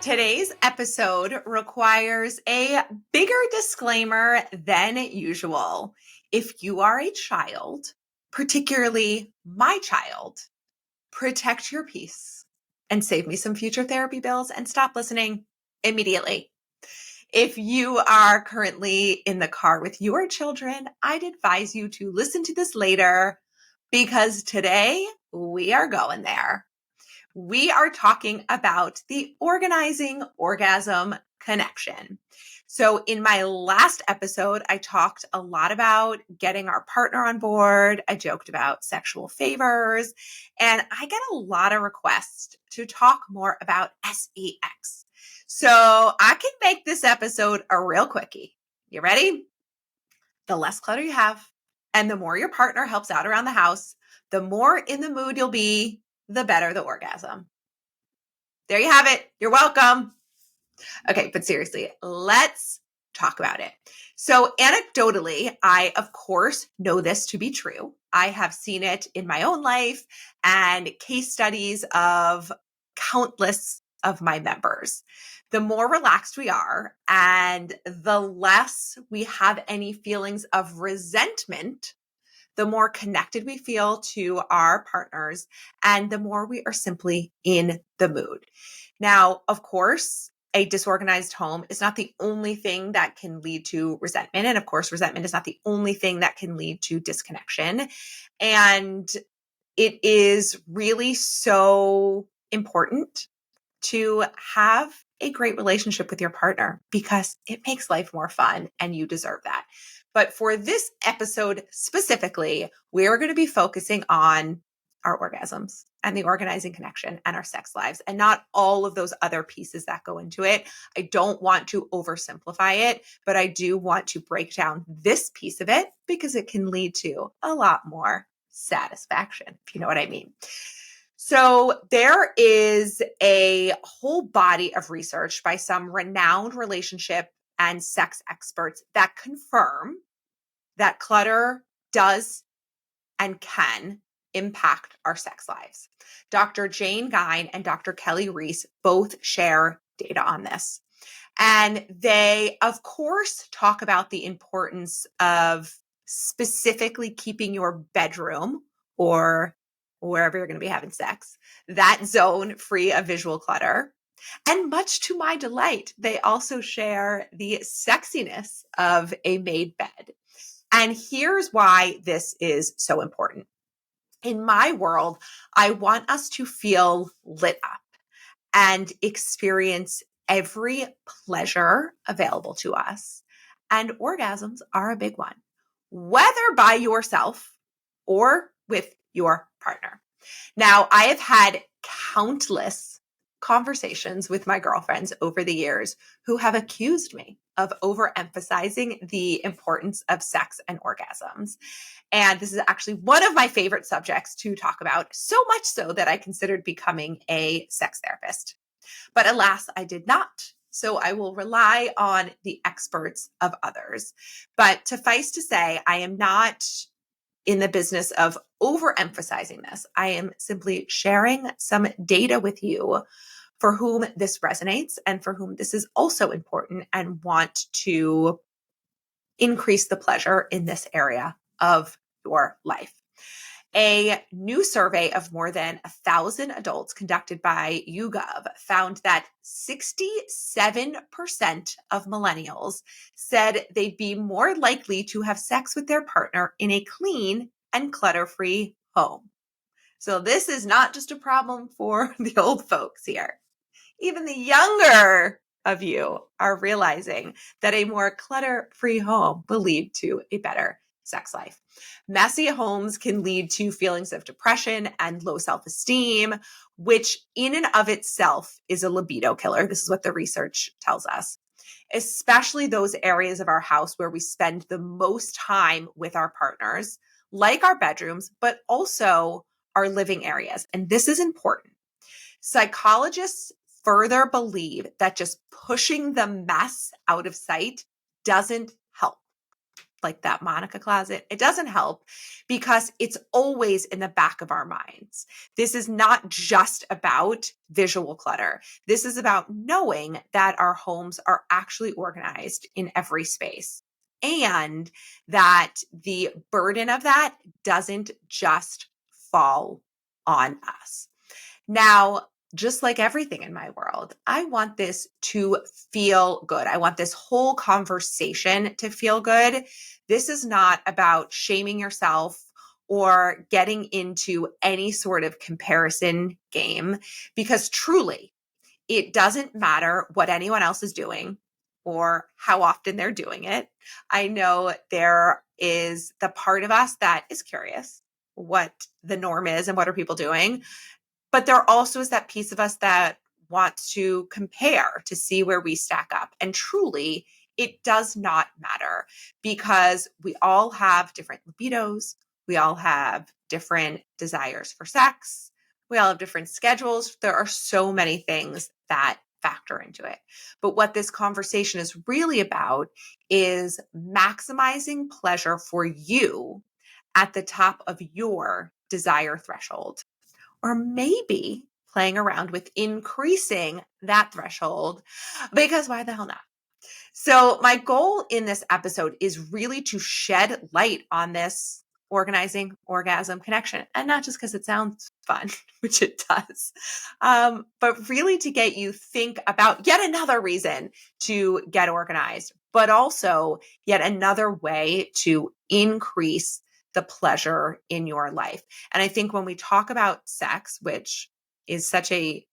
Today's episode requires a bigger disclaimer than usual. If you are a child, particularly my child, protect your peace and save me some future therapy bills and stop listening immediately. If you are currently in the car with your children, I'd advise you to listen to this later because today we are going there. We are talking about the organizing orgasm connection. So in my last episode, I talked a lot about getting our partner on board. I joked about sexual favors, and I get a lot of requests to talk more about sex. So I can make this episode a real quickie. You ready? The less clutter you have, and the more your partner helps out around the house, the more in the mood you'll be, the better the orgasm. There you have it. You're welcome. Okay, but seriously, let's talk about it. So anecdotally, I, of course, know this to be true. I have seen it in my own life and case studies of countless of my members. The more relaxed we are and the less we have any feelings of resentment, the more connected we feel to our partners and the more we are simply in the mood. Now, of course, a disorganized home is not the only thing that can lead to resentment. And of course, resentment is not the only thing that can lead to disconnection. And it is really so important to have a great relationship with your partner because it makes life more fun and you deserve that. But for this episode specifically, we're going to be focusing on our orgasms and the organizing connection and our sex lives and not all of those other pieces that go into it. I don't want to oversimplify it, but I do want to break down this piece of it because it can lead to a lot more satisfaction, if you know what I mean. So there is a whole body of research by some renowned relationship and sex experts that confirm that clutter does and can impact our sex lives. Dr. Jane Gine and Dr. Kelly Reese both share data on this. And they, of course, talk about the importance of specifically keeping your bedroom or wherever you're going to be having sex, that zone free of visual clutter. And much to my delight, they also share the sexiness of a made bed. And here's why this is so important. In my world, I want us to feel lit up and experience every pleasure available to us. And orgasms are a big one, whether by yourself or with your partner. Now, I have had countless conversations with my girlfriends over the years who have accused me of overemphasizing the importance of sex and orgasms. And this is actually one of my favorite subjects to talk about, so much so that I considered becoming a sex therapist. But alas, I did not. So I will rely on the experts of others. But suffice to say, I am not in the business of overemphasizing this. I am simply sharing some data with you for whom this resonates and for whom this is also important and want to increase the pleasure in this area of your life. A new survey of more than 1,000 adults conducted by YouGov found that 67% of millennials said they'd be more likely to have sex with their partner in a clean and clutter-free home. So this is not just a problem for the old folks here. Even the younger of you are realizing that a more clutter-free home will lead to a better sex life. Messy homes can lead to feelings of depression and low self-esteem, which in and of itself is a libido killer. This is what the research tells us, especially those areas of our house where we spend the most time with our partners, like our bedrooms, but also our living areas. And this is important. Psychologists further believe that just pushing the mess out of sight doesn't help. like that Monica closet, it doesn't help because it's always in the back of our minds. This is not just about visual clutter. This is about knowing that our homes are actually organized in every space and that the burden of that doesn't just fall on us. Now, just like everything in my world, I want this to feel good. I want this whole conversation to feel good. This is not about shaming yourself or getting into any sort of comparison game because truly, it doesn't matter what anyone else is doing or how often they're doing it. I know there is the part of us that is curious what the norm is and what are people doing. But there also is that piece of us that wants to compare to see where we stack up. And truly, it does not matter because we all have different libidos. We all have different desires for sex. We all have different schedules. There are so many things that factor into it. But what this conversation is really about is maximizing pleasure for you at the top of your desire threshold. Or maybe playing around with increasing that threshold because why the hell not? So, my goal in this episode is really to shed light on this organizing orgasm connection. And not just because it sounds fun, which it does, but really to get you think about yet another reason to get organized, but also yet another way to increase the pleasure in your life. And I think when we talk about sex, which is such a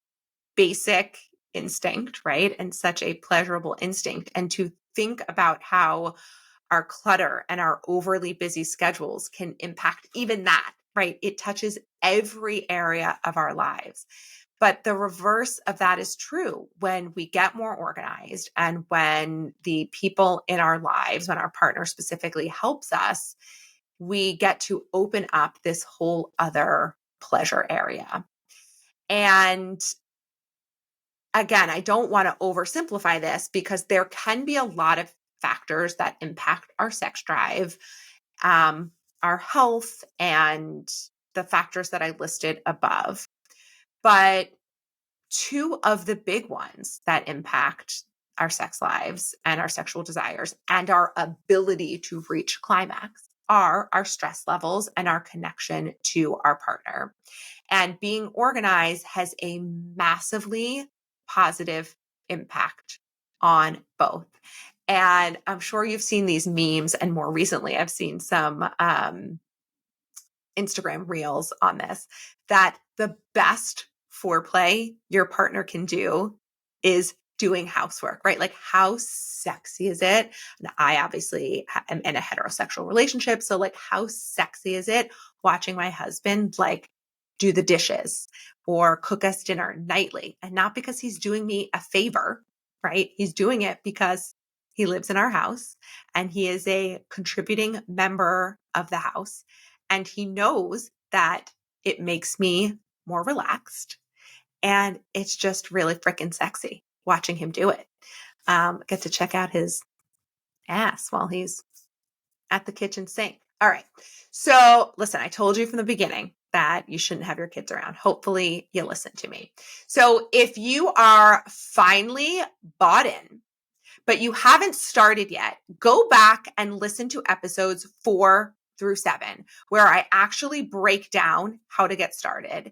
basic instinct, right? And such a pleasurable instinct. And to think about how our clutter and our overly busy schedules can impact even that, right? It touches every area of our lives. But the reverse of that is true when we get more organized and when the people in our lives, when our partner specifically helps us, we get to open up this whole other pleasure area. And again, I don't want to oversimplify this because there can be a lot of factors that impact our sex drive, our health, and the factors that I listed above. But two of the big ones that impact our sex lives and our sexual desires and our ability to reach climax are our stress levels and our connection to our partner. And being organized has a massively positive impact on both. And I'm sure you've seen these memes, and more recently, I've seen some Instagram reels on this, that the best foreplay your partner can do is doing housework, right? Like, how sexy is it? And I obviously am in a heterosexual relationship. So, like, how sexy is it watching my husband, like, do the dishes or cook us dinner nightly? And not because he's doing me a favor, right? He's doing it because he lives in our house and he is a contributing member of the house. And he knows that it makes me more relaxed. And it's just really freaking sexy watching him do it. Get to check out his ass while he's at the kitchen sink. All right. So listen, I told you from the beginning that you shouldn't have your kids around. Hopefully you listen to me. So if you are finally bought in, but you haven't started yet, go back and listen to episodes 4 through 7, where I actually break down how to get started.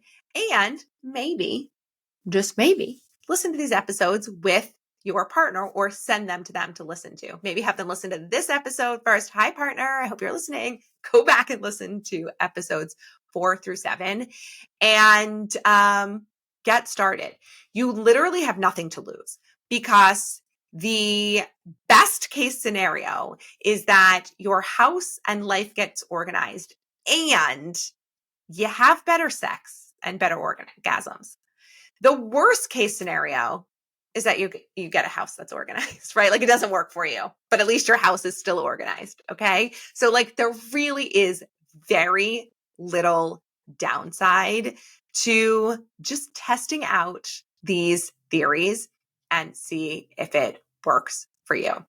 And maybe, just maybe, listen to these episodes with your partner or send them to them to listen to. Maybe have them listen to this episode first. Hi, partner. I hope you're listening. Go back and listen to episodes 4 through 7 and get started. You literally have nothing to lose because the best case scenario is that your house and life gets organized and you have better sex and better orgasms. The worst case scenario is that you get a house that's organized, right? Like, it doesn't work for you, but at least your house is still organized. Okay. So, like, there really is very little downside to just testing out these theories and see if it works for you.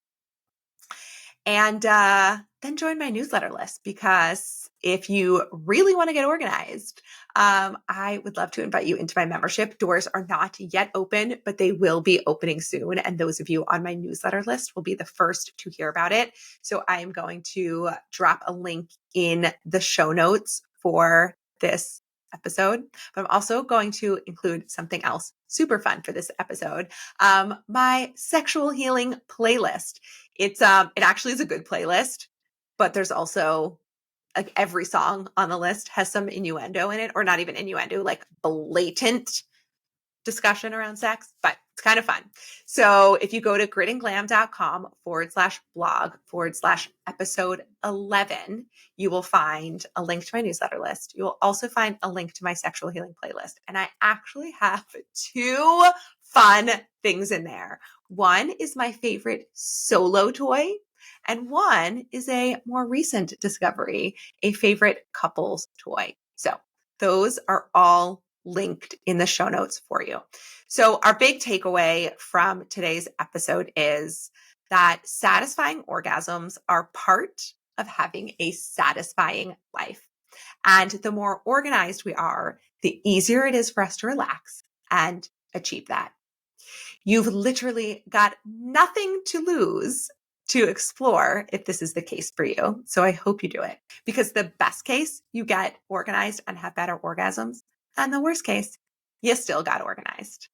And then join my newsletter list, because if you really want to get organized, I would love to invite you into my membership. Doors are not yet open, but they will be opening soon. And those of you on my newsletter list will be the first to hear about it. So I am going to drop a link in the show notes for this episode, but I'm also going to include something else super fun for this episode. My sexual healing playlist. It actually is a good playlist, but there's also, like, every song on the list has some innuendo in it, or not even innuendo, like blatant discussion around sex, but it's kind of fun. So if you go to gritandglam.com/blog/episode 11, you will find a link to my newsletter list. You will also find a link to my sexual healing playlist. And I actually have 2 fun things in there. One is my favorite solo toy, and one is a more recent discovery, a favorite couples toy. So those are all linked in the show notes for you. So our big takeaway from today's episode is that satisfying orgasms are part of having a satisfying life. And the more organized we are, the easier it is for us to relax and achieve that. You've literally got nothing to lose to explore if this is the case for you. So I hope you do it, because the best case, you get organized and have better orgasms. And the worst case, you still got organized.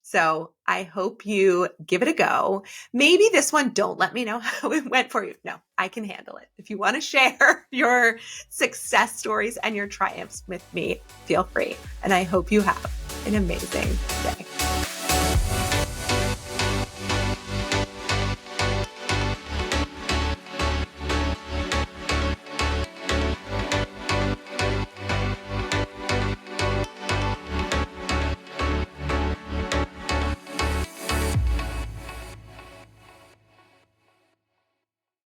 So I hope you give it a go. Maybe this one, don't let me know how it went for you. No, I can handle it. If you want to share your success stories and your triumphs with me, feel free. And I hope you have an amazing day.